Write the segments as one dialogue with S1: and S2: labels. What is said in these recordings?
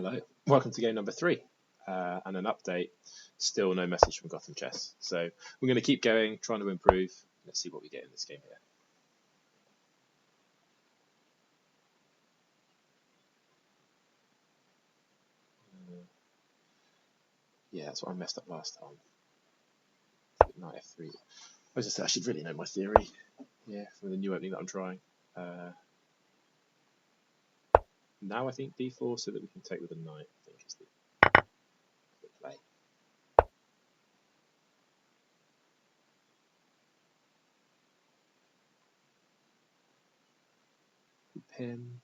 S1: Hello, welcome to game number 3 and an update. Still no message from Gotham Chess, so we're going to keep going, trying to improve. Let's see what we get in this game here. Yeah, that's what I messed up last time. Knight f3. I just said I should really know my theory. Yeah, from the new opening that I'm trying. Now I think d4 so that we can take with a knight. I think is the play. Pin.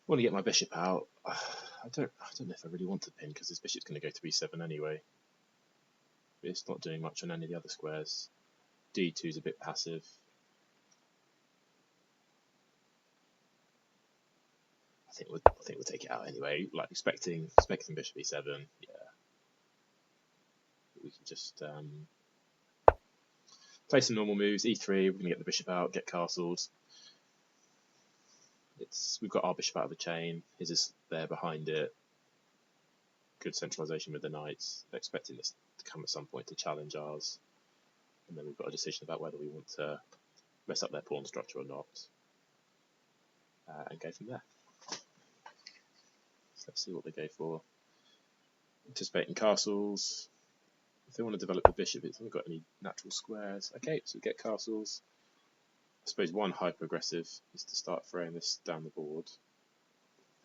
S1: Want to get my bishop out. I don't know if I really want to pin because this bishop's going to go to e7 anyway. It's not doing much on any of the other squares. d2 is a bit passive. I think we'll take it out anyway. Like expecting bishop e7. Yeah, we can just play some normal moves. e3. We're going to get the bishop out, get castled. We've got our bishop out of the chain. His is there behind it. Good centralization with the knights. Expecting this to come at some point to challenge ours, and then we've got a decision about whether we want to mess up their pawn structure or not, and go from there. So let's see what they go for. Anticipating castles. If they want to develop the bishop, it hasn't got any natural squares. Okay, so we get castles. I suppose one hyper aggressive is to start throwing this down the board,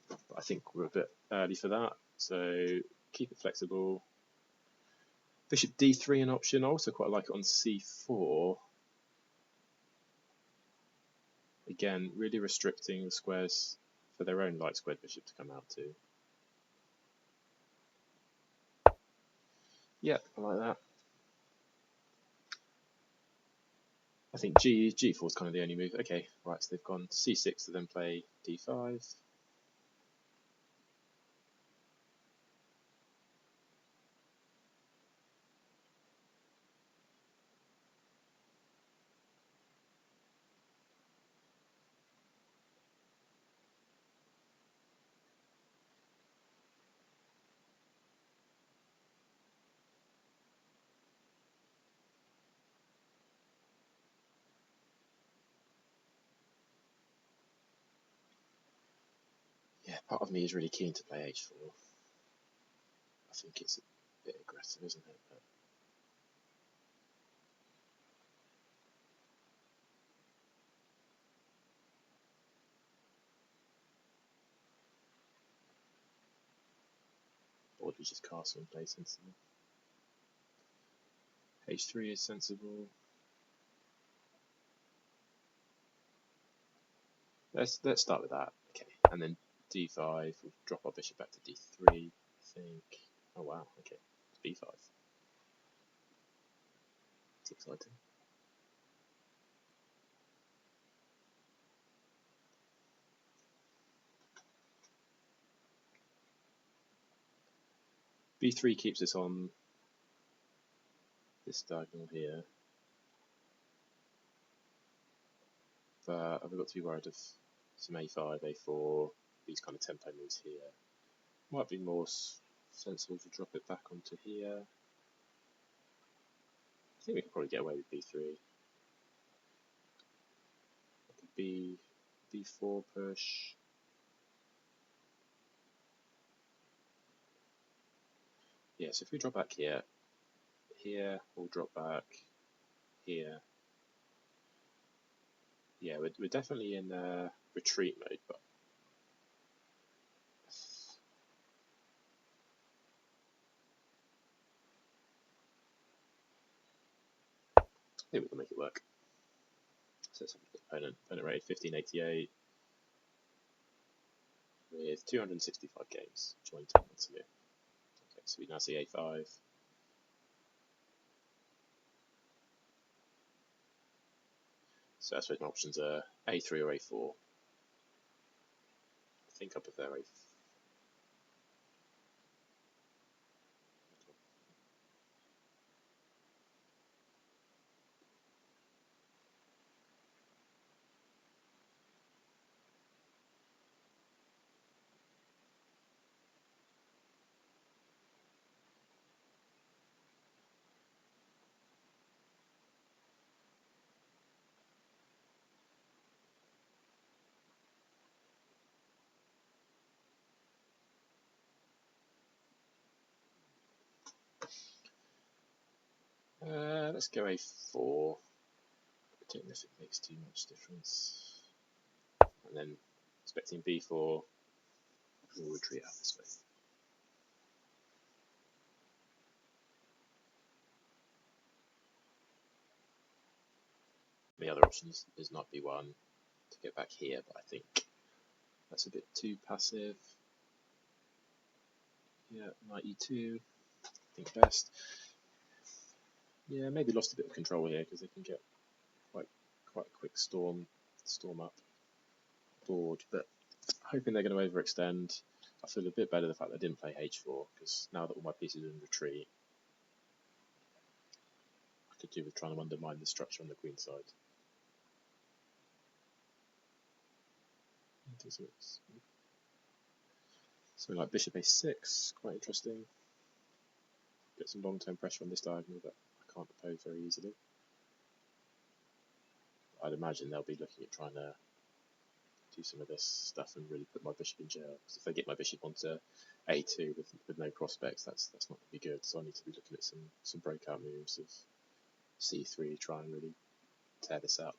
S1: but I think we're a bit early for that, so keep it flexible. Bishop d3 an option. I also quite like it on c4. Again, really restricting the squares for their own light squared bishop to come out to. Yeah, I like that. I think g4 is kind of the only move. Okay, right, so they've gone c6 to then play d5. Yeah, part of me is really keen to play h4. I think it's a bit aggressive, isn't it? But or do we just castle and play sensible? h3 is sensible. Let's start with that. Okay, and then d5. We'll drop our bishop back to d3. I think. Oh wow. Okay, it's b5. It's exciting. b3 keeps us on this diagonal here, but I've got to be worried of some a5, a4, these kind of tempo moves here. Might be more sensible to drop it back onto here. I think we could probably get away with b3. b4 push. Yeah, so if we drop back here, we'll drop back here. Yeah, we're definitely in retreat mode, but I think we can make it work. So let's have a look at the opponent. Opponent rated 1588. with 265 games joined 10 months ago. Okay, so we now see A5. So I suppose my options are A3 or A4. I think I prefer A4. Let's go A4. I don't know if it makes too much difference. And then expecting B4, we'll retreat out this way. The other option is knight B1 to get back here, but I think that's a bit too passive. Yeah, knight E2, I think best. Yeah, maybe lost a bit of control here because they can get quite a quick storm up board, but hoping they're going to overextend. I feel a bit better the fact that I didn't play H4 because now that all my pieces are in retreat, I could do with trying to undermine the structure on the queen side. Something like bishop A6, quite interesting. Get some long-term pressure on this diagonal that I can't oppose very easily. I'd imagine they'll be looking at trying to do some of this stuff and really put my bishop in jail. Because if they get my bishop onto A2 with no prospects, that's not going to be good. So I need to be looking at some breakout moves of C3, try and really tear this up.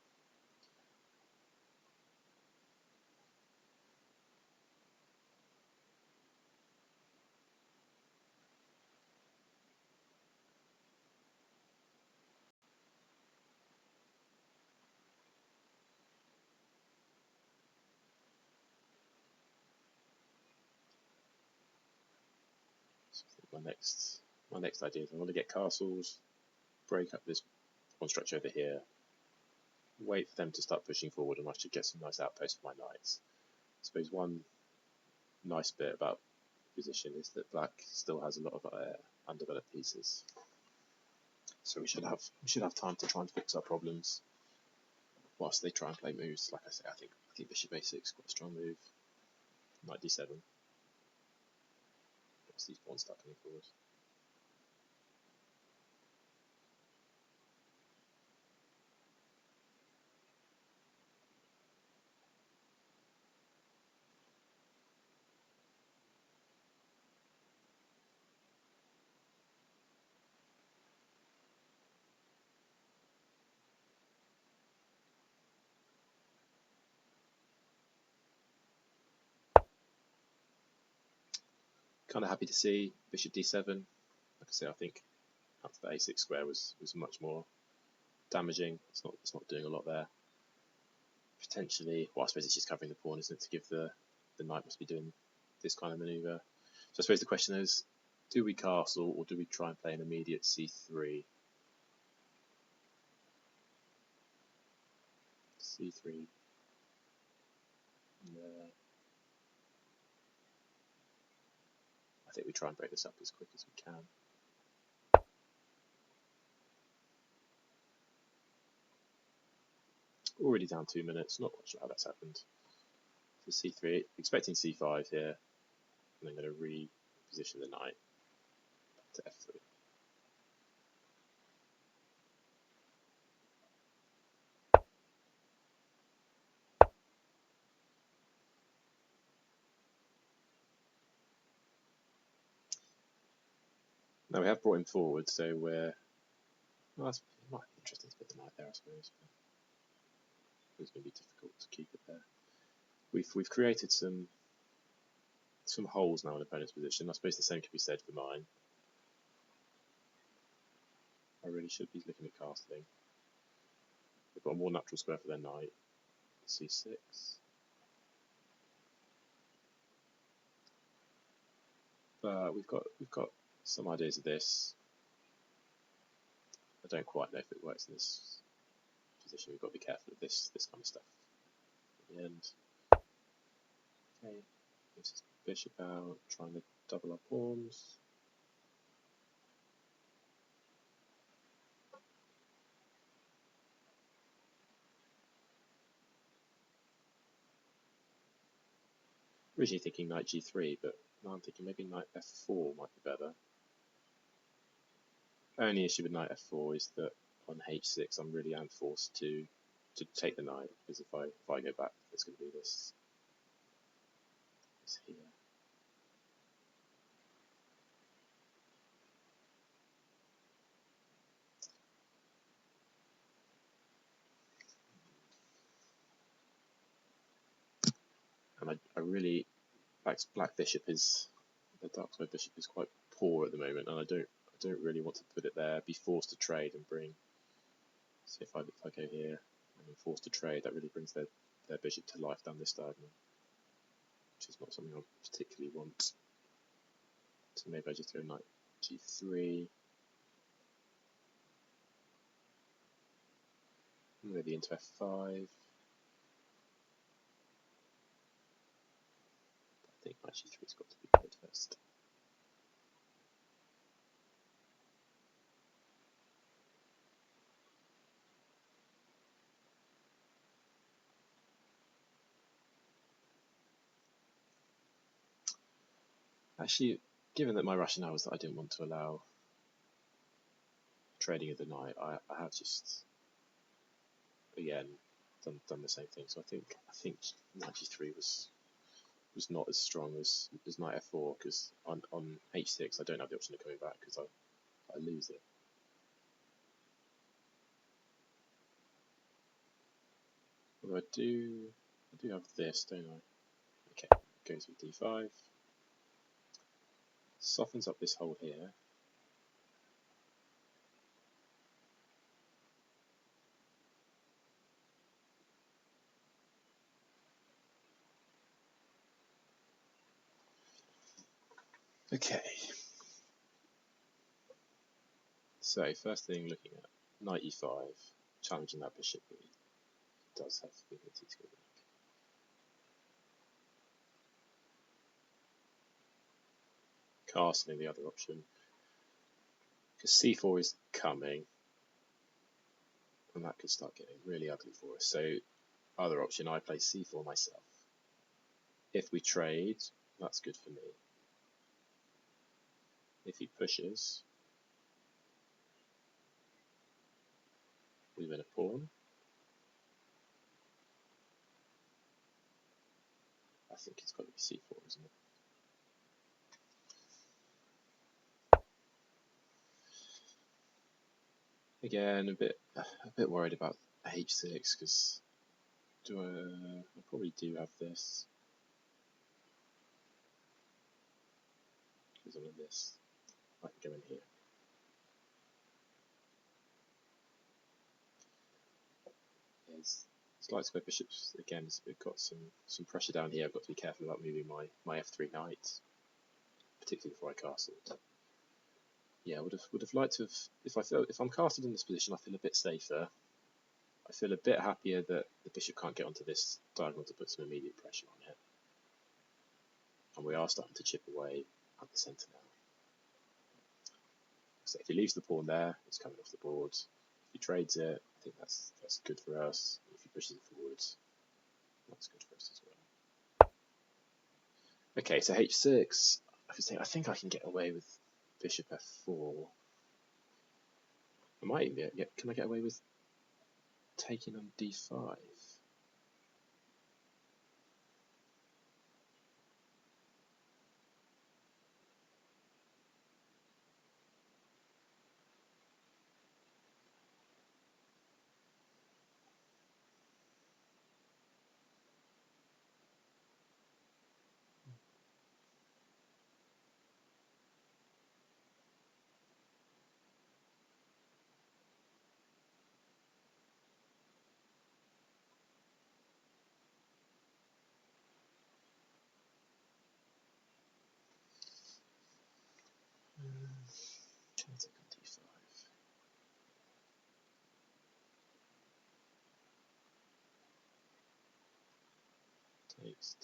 S1: So I think my next idea is I want to get castles, break up this pawn structure over here, wait for them to start pushing forward, and I should get some nice outposts for my knights. I suppose one nice bit about the position is that black still has a lot of undeveloped pieces, so we should have time to try and fix our problems whilst they try and play moves. Like I say, I think bishop A6 is quite a strong move. Knight D7. Once these pawns start coming forward. Kind of happy to see bishop D7. Like I say, I think after the A6 square was much more damaging. It's not doing a lot there. Potentially, well, I suppose it's just covering the pawn, isn't it? To give the knight must be doing this kind of maneuver. So I suppose the question is, do we castle or do we try and play an immediate C3? C3. I think we try and break this up as quick as we can. Already down 2 minutes, not quite sure how that's happened. So C3, expecting C5 here, and I'm going to reposition the knight to F3. Now we have brought him forward, so we're. Well, it might be interesting to put the knight there, I suppose. But it's going to be difficult to keep it there. We've created some holes now in opponent's position. I suppose the same could be said for mine. I really should be looking at castling. They've got a more natural square for their knight. C6. but we've got some ideas of this. I don't quite know if it works in this position. We've got to be careful of this kind of stuff at the end. Okay, this is bishop out, trying to double our pawns. Originally thinking knight g3, but now I'm thinking maybe knight f4 might be better. Only issue with knight f4 is that on h6 I'm really am forced to take the knight, because if I go back, there's going to be this here. And I really black bishop is the dark side bishop is quite poor at the moment, and I don't really want to put it there, be forced to trade and bring. So if I go here and I'm forced to trade, that really brings their bishop to life down this diagonal, which is not something I particularly want. So maybe I just go knight g3, maybe into f5. I think knight g3's got to be played first. Actually, given that my rationale was that I didn't want to allow trading of the knight, I have just again done the same thing. So I think knight g3 was not as strong as knight f4, because on h6 I don't have the option of coming back because I lose it. Although I do have this, don't I? Okay, goes with d5. Softens up this hole here. Okay. So first thing, looking at knight e5, challenging that bishop, but he does have the ability to go back. Castling the other option, because c4 is coming, and that could start getting really ugly for us. So other option, I play c4 myself. If we trade, that's good for me. If he pushes, we win a pawn. I think it's got to be c4, isn't it? Again, a bit worried about h6, because I probably do have this. Because of this, I can go in here. It's light square bishops again. So we've got some pressure down here. I've got to be careful about moving my f3 knight, particularly before I castle. Yeah, would have liked to have. If I'm castled in this position, I feel a bit safer. I feel a bit happier that the bishop can't get onto this diagonal to put some immediate pressure on it. And we are starting to chip away at the centre now. So if he leaves the pawn there, it's coming off the board. If he trades it, I think that's good for us. If he pushes it forwards, that's good for us as well. Okay, so h6. I think I can get away with bishop f4. I might even can I get away with taking on d5? take on d5. Takes.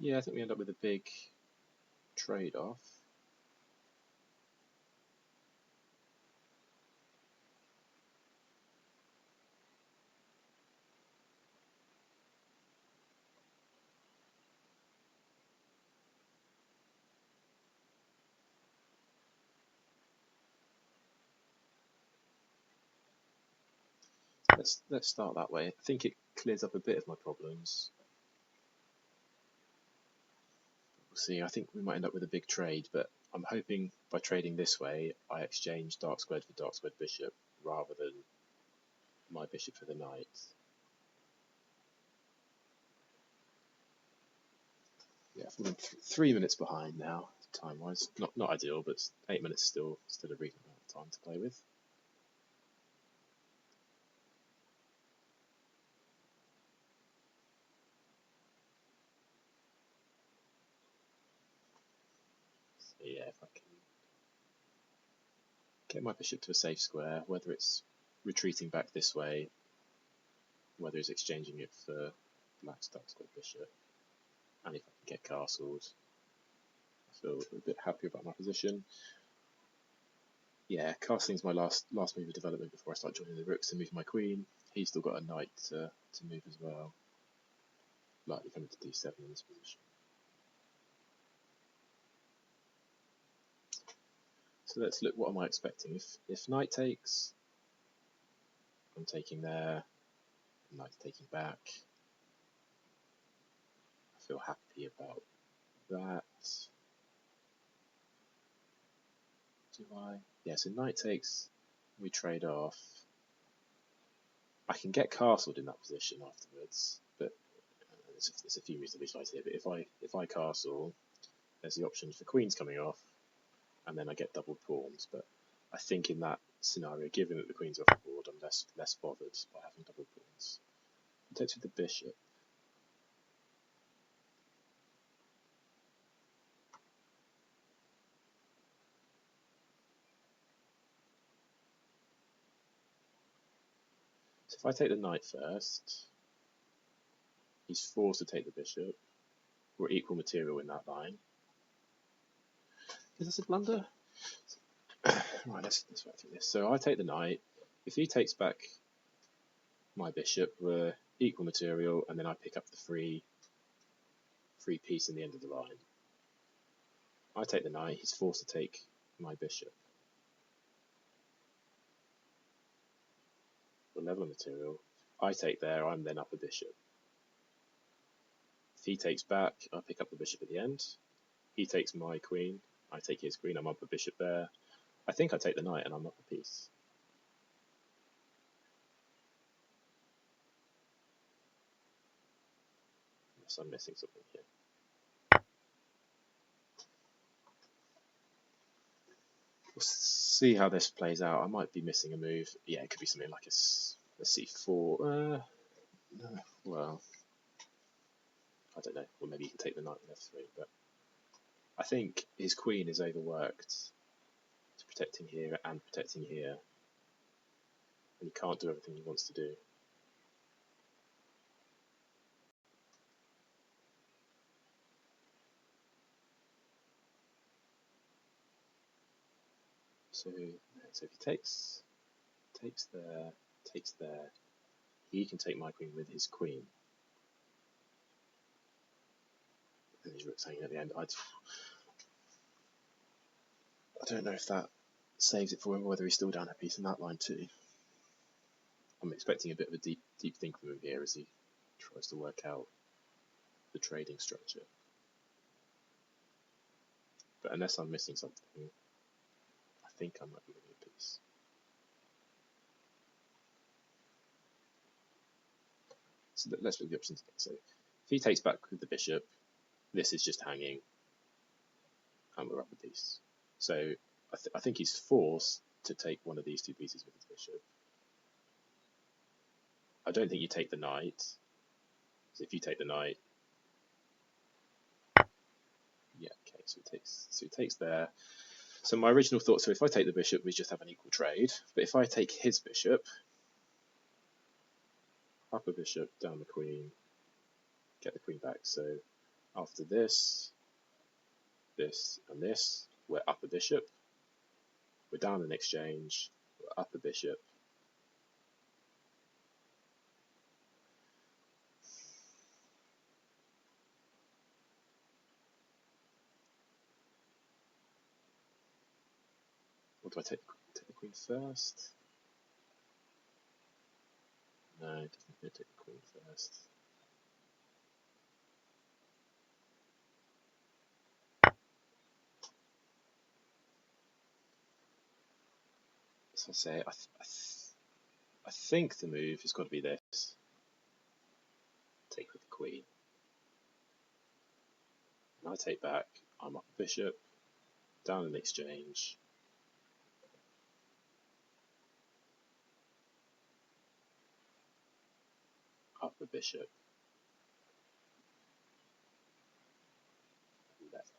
S1: Yeah, I think we end up with a big trade-off. Let's start that way. I think it clears up a bit of my problems. We'll see. I think we might end up with a big trade, but I'm hoping by trading this way, I exchange dark squared for dark squared bishop rather than my bishop for the knight. Yeah, I'm 3 minutes behind now, time-wise. Not ideal, but 8 minutes still a reasonable amount of time to play with. So yeah, if I can get my bishop to a safe square, whether it's retreating back this way, whether it's exchanging it for black's dark square bishop, and if I can get castled, I feel a bit happier about my position. Yeah, castling's my last move of development before I start joining the rooks to move my queen. He's still got a knight to move as well. Likely coming to d7 in this position. So let's look, what am I expecting? If knight takes, I'm taking there, knight's taking back. I feel happy about that. Do I? Yeah, so knight takes, we trade off. I can get castled in that position afterwards, but there's a few moves to visualize here. But if I castle, there's the option for queens coming off, and then I get doubled pawns. But I think in that scenario, given that the queen's off the board, I'm less bothered by having double pawns. He takes with the bishop. So if I take the knight first, he's forced to take the bishop. We're equal material in that line. Is this a blunder? Right, let's work through this. So I take the knight. If he takes back my bishop, we're equal material, and then I pick up the free piece in the end of the line. I take the knight, he's forced to take my bishop. We're level of material. I take there, I'm then up a bishop. If he takes back, I pick up the bishop at the end. He takes my queen, I take his queen, I'm up a bishop there. I think I take the knight and I'm up a piece. Unless I'm missing something here. We'll see how this plays out. I might be missing a move. Yeah, it could be something like a c4. Well, I don't know. Well, maybe you can take the knight with f3, but I think his queen is overworked to protecting here and protecting here, and he can't do everything he wants to do. So if he takes there, he can take my queen with his queen. And his rook's hanging at the end. I don't know if that saves it for him, or whether he's still down a piece in that line too. I'm expecting a bit of a deep think from him here as he tries to work out the trading structure. But unless I'm missing something, I think I might be moving a piece. So let's look at the options again. So if he takes back with the bishop, this is just hanging, and we're up a piece. So I think he's forced to take one of these two pieces with his bishop. I don't think you take the knight. So if you take the knight, yeah, okay. So he takes there. So my original thought, so if I take the bishop, we just have an equal trade. But if I take his bishop, up a bishop, down the queen, get the queen back. So after this, this, and this, we're up a bishop. We're down an exchange. We're up a bishop. What do I take? Take the queen first? No, it doesn't take the queen first. So I say, I think the move has got to be this. Take with the queen. And I take back. I'm up a bishop. Down an exchange. Up a bishop. Left.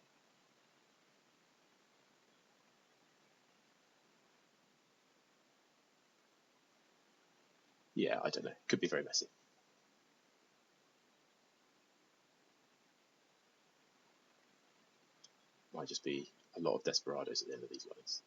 S1: Yeah, I don't know. Could be very messy. Might just be a lot of desperados at the end of these lines.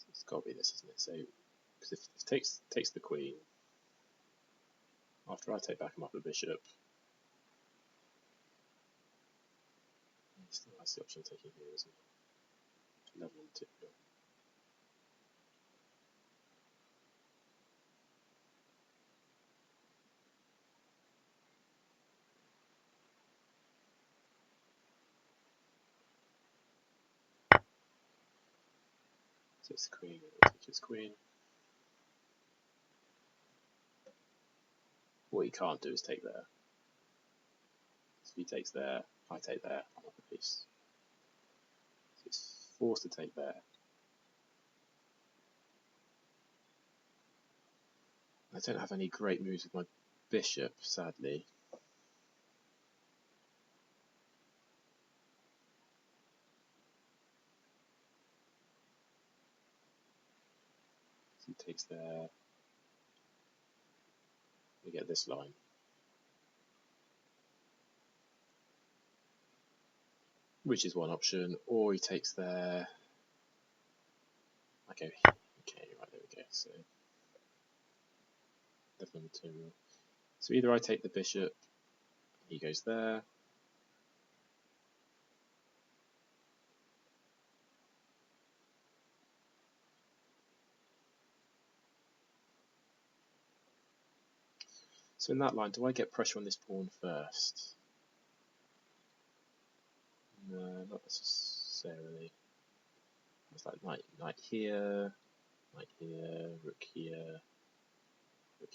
S1: It's got to be this, isn't it? So, because if it takes the queen, after I take back, I'm up a bishop. He still has the option of taking here, isn't he? Level and two. Takes the queen, take his queen. What he can't do is take there. So if he takes there, I take there, I'm up a piece. So he's forced to take there. I don't have any great moves with my bishop, sadly. So he takes there. We get this line. Which is one option, or he takes there. Okay, right, there we go. So definitely material. So either I take the bishop, he goes there. So in that line, do I get pressure on this pawn first? No, not necessarily. It's like knight here, rook here, rook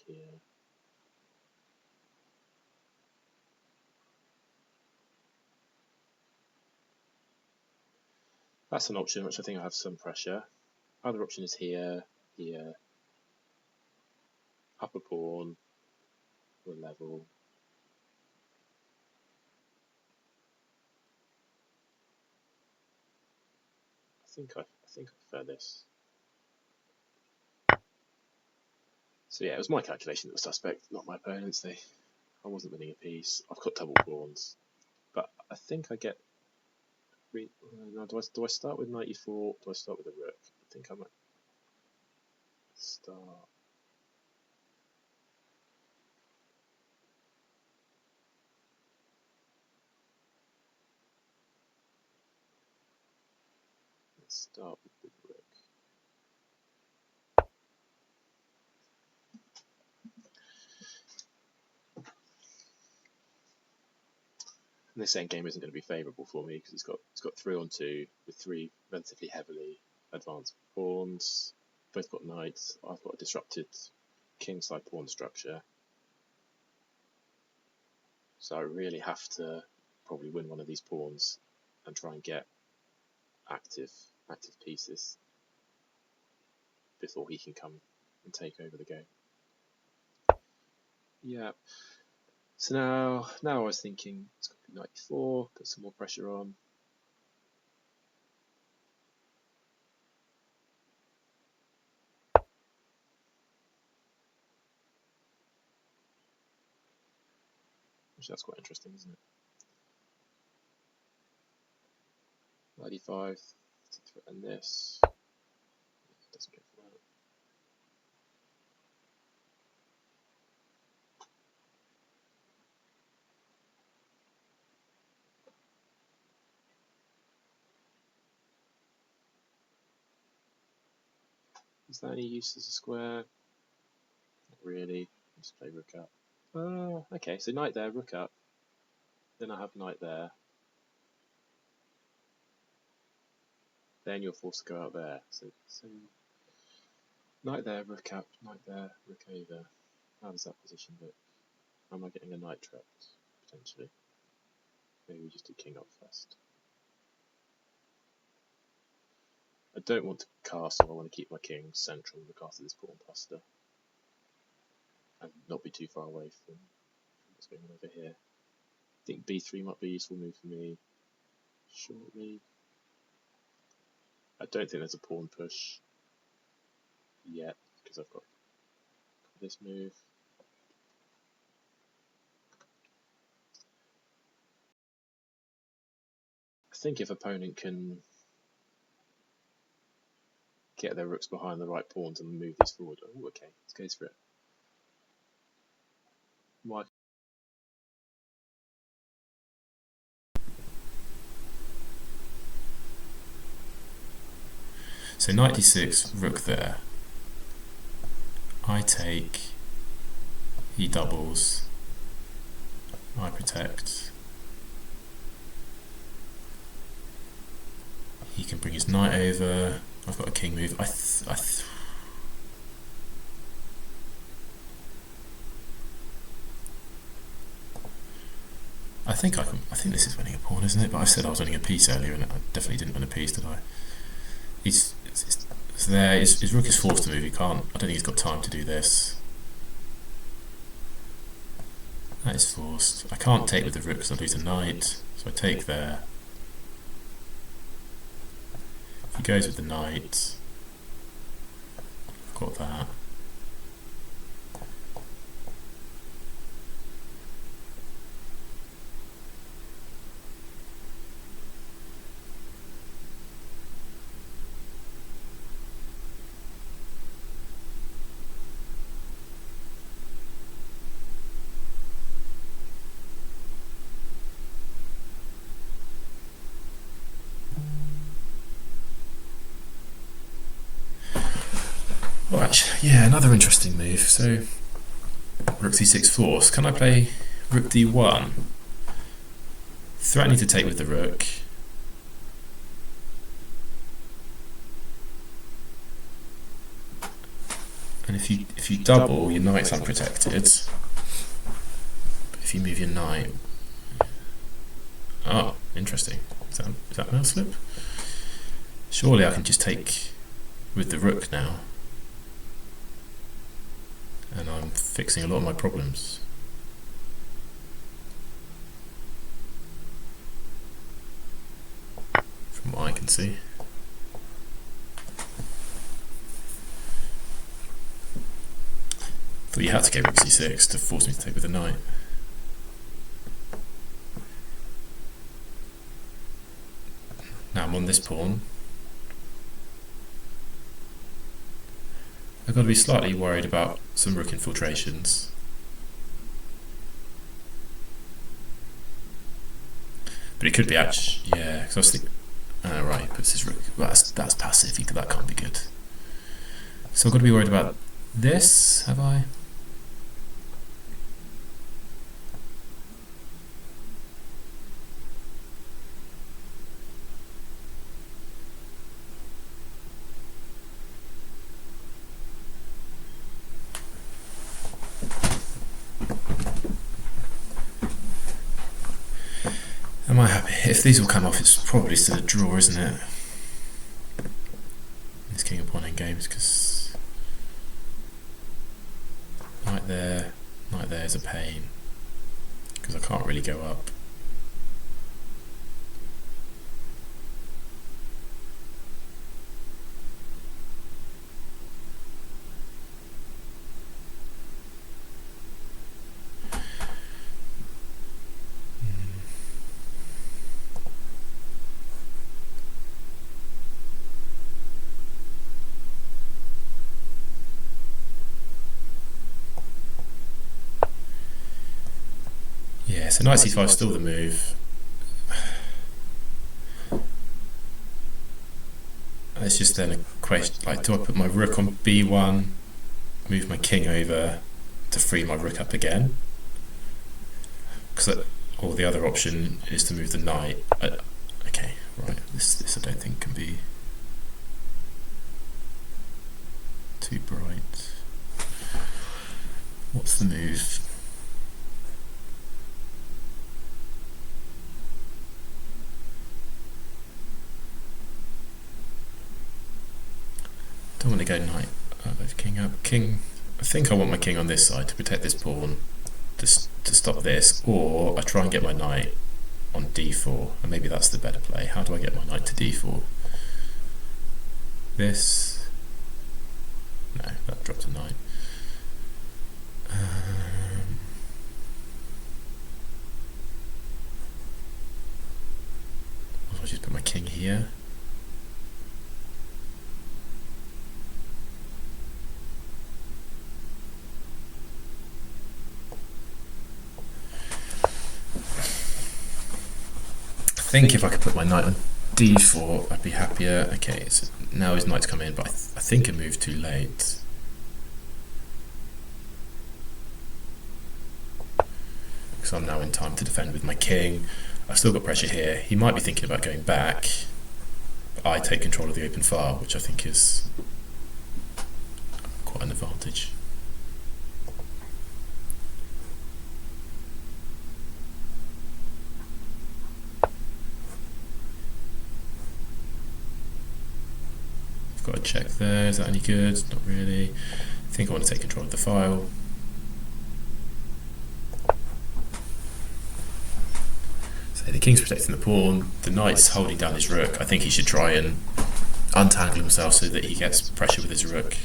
S1: here. That's an option which I think I have some pressure. Other option is here, up a pawn, we're level. I think I prefer this. So yeah, it was my calculation that was suspect, not my opponent's. I wasn't winning a piece. I've got double pawns, but I think I get. Do I start with knight e4? Do I start with a rook? I think I might start. Let's start with the rook. And this endgame isn't going to be favourable for me because it's got 3-on-2 with 3 relatively heavily advanced pawns. Both got knights. I've got a disrupted kingside pawn structure. So I really have to probably win one of these pawns and try and get active pieces before he can come and take over the game. Yeah. So now I was thinking it's got to be knight e4, put some more pressure on. Which that's quite interesting, isn't it? Knight e5 to threaten this. Doesn't go for that. Is that any use as a square? Not really. Just play rook up. Okay, so knight there, rook up. Then I have knight there. Then you're forced to go out there. So knight there, rook up, knight there, rook over. How does that position look? Am I getting a knight trapped? Potentially. Maybe we just do king up first. I don't want to castle, I want to keep my king central and look after this pawn cluster. And not be too far away from what's going on over here. I think b3 might be a useful move for me shortly. I don't think there's a pawn push yet because I've got this move. I think if opponent can get their rooks behind the right pawns and move this forward. Oh, okay, let's go for it. Why?
S2: So knight d6, rook there. I take, he doubles, I protect. He can bring his knight over. I've got a king move. I think I can. I think this is winning a pawn, isn't it? But I said I was winning a piece earlier, and I definitely didn't win a piece, did I? It's there. His rook is forced to move. He can't. I don't think he's got time to do this. That is forced. I can't take with the rook because I'll lose a knight. So I take there. If he goes with the knight, I've got that. Well, actually, yeah, another interesting move. So, rook c6 force. Can I play rook d1? Threatening to take with the rook. And if you double, your knight's unprotected. But if you move your knight, oh, interesting. Is that no slip? Surely I can just take with the rook now. And I'm fixing a lot of my problems. From what I can see. Thought you had to go rook c6 to force me to take with the knight. Now I'm on this pawn. I've got to be slightly worried about some rook infiltrations. But it could be actually, yeah, because I was thinking, right, puts his rook, well, that's passive, that can't be good. So I've got to be worried about this, have I? Am I happy? If these all come off, it's probably still a draw, isn't it? This king and pawn endgames, because knight there is a pain, because I can't really go up. Yeah, so knight c5 is still the move. It's just then a question, like, do I put my rook on b1, move my king over to free my rook up again? Or the other option is to move the knight. Okay, right, this I don't think can be too bright. What's the move? Don't want to go knight. King up. King. I think I want my king on this side to protect this pawn, to stop this, or I try and get my knight on d4, and maybe that's the better play. How do I get my knight to d4? This. No, that dropped a knight. I'll just put my king here. I think if I could put my knight on d4, I'd be happier. Okay, so now his knight's come in, but I think I moved too late. Because I'm now in time to defend with my king. I've still got pressure here. He might be thinking about going back, but I take control of the open file, which I think is quite an advantage. Got a check there. Is that any good? Not really. I think I want to take control of the file. So the king's protecting the pawn. The knight's holding down his rook. I think he should try and untangle himself so that he gets pressure with his rook.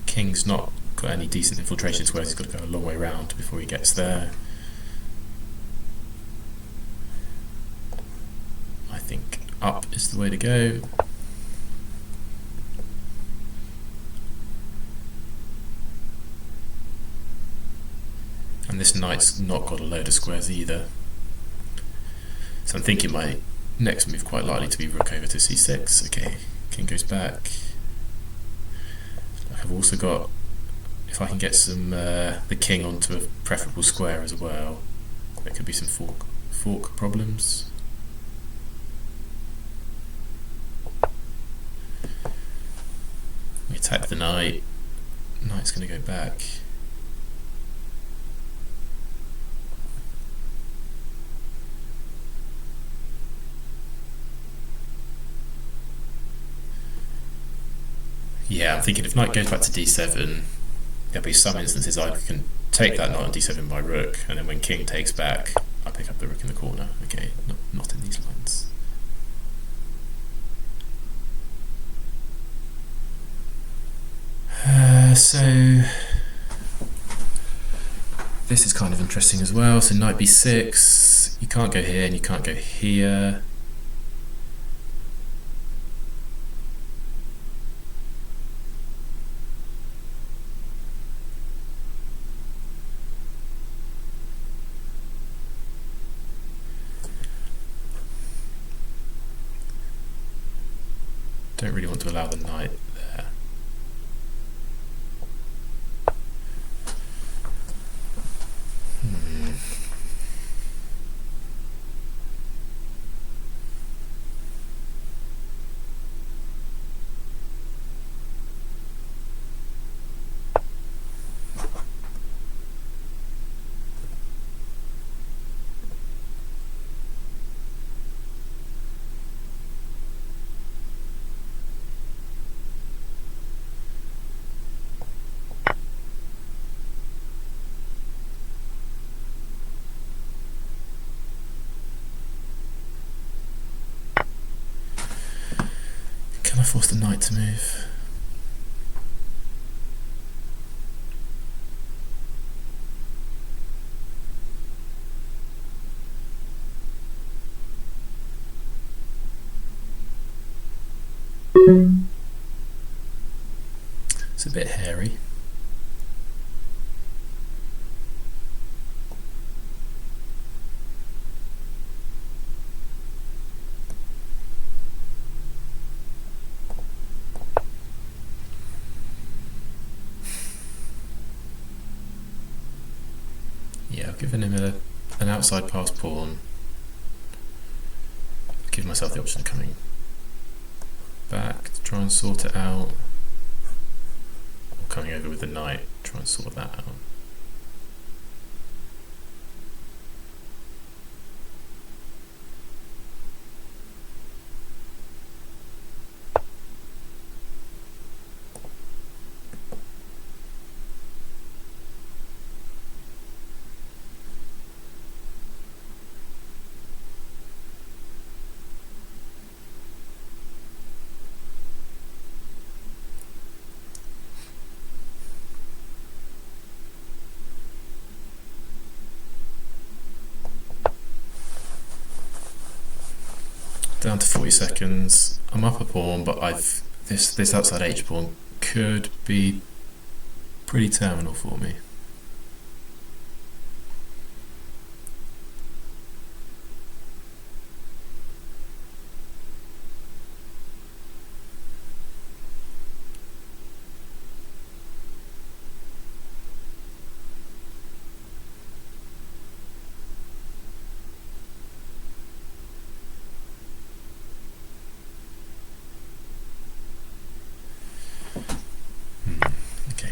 S2: King's not got any decent infiltration squares. He's got to go a long way around before he gets there. I think up is the way to go. And this knight's not got a load of squares either. So I'm thinking my next move quite likely to be rook over to c6. Okay, king goes back. I've also got, if I can get some the king onto a preferable square as well, there could be some fork problems. We attack the knight. Knight's going to go back. Yeah, I'm thinking if knight goes back to d7, there'll be some instances I can take that knight on d7 by rook, and then when king takes back, I pick up the rook in the corner. Okay, not in these lines. So this is kind of interesting as well. So knight b6, you can't go here and you can't go here. Don't really want to allow the knight there. I force the knight to move? It's a bit hairy. Yeah, I've given him an outside pass pawn. Give myself the option of coming back to try and sort it out, or coming over with the knight, try and sort that out. Down to 40 seconds. I'm up a pawn, but this outside H pawn could be pretty terminal for me.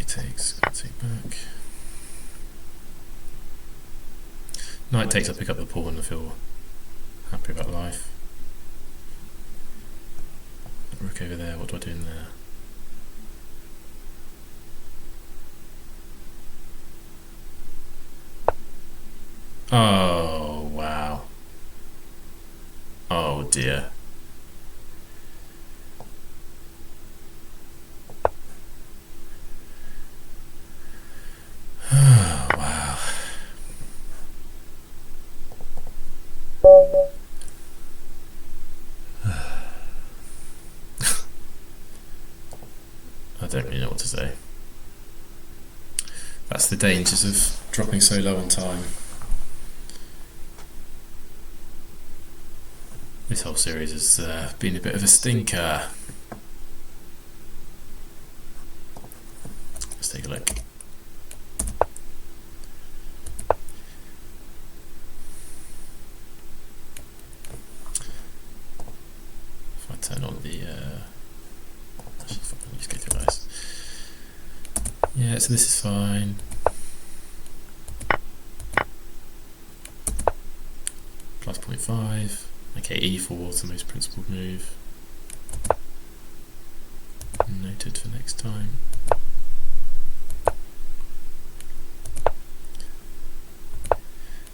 S2: Takes, take back. Knight takes, I pick up the pawn and feel happy about life. Rook over there, what do I do in there? Oh, wow. Oh dear. Wow. I don't really know what to say. That's the dangers of dropping so low on time. This whole series has been a bit of a stinker. Let's take a look. If I turn on the actually, let's go through those. Yeah, so this is fine. Plus 0.5. Okay, e4 is the most principled move. Noted for next time.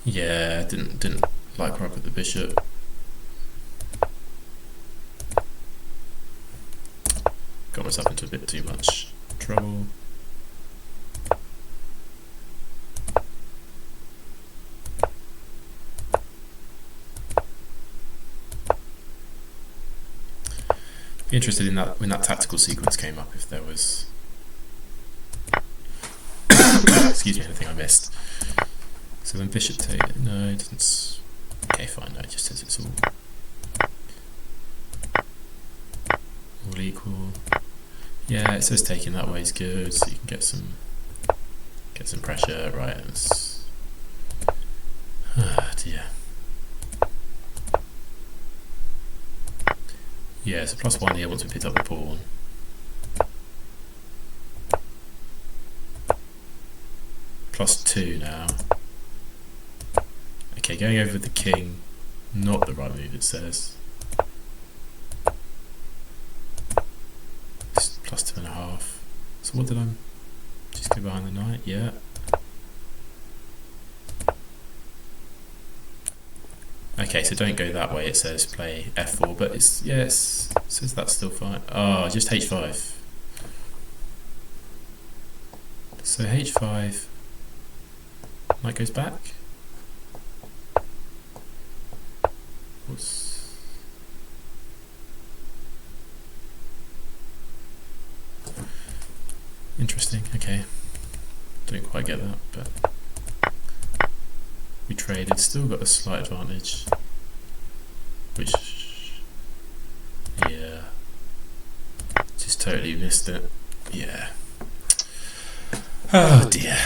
S2: Yeah, didn't like where I put the bishop. Got myself into a bit too much trouble. Be interested in that when that tactical sequence came up, if there was excuse me, anything I missed. So then bishop take, no, it doesn't. Okay, fine, no, it just says it's all equal. Yeah, it says taking that way is good, so you can get some pressure, right? It's, dear. Yeah, so +1 here once we picked up the pawn. +2 now. Okay, going over the king, not the right move, it says. It's +2.5. So what did I just go behind the knight? Yeah. Okay, so don't go that way, it says play f4, but it's, yeah, it's Says that's still fine. Oh, just h5. So h5. Knight goes back. What's... Interesting. Okay. Don't quite get that, but we traded. Still got a slight advantage. Which, yeah, just totally missed it. Yeah. Oh dear.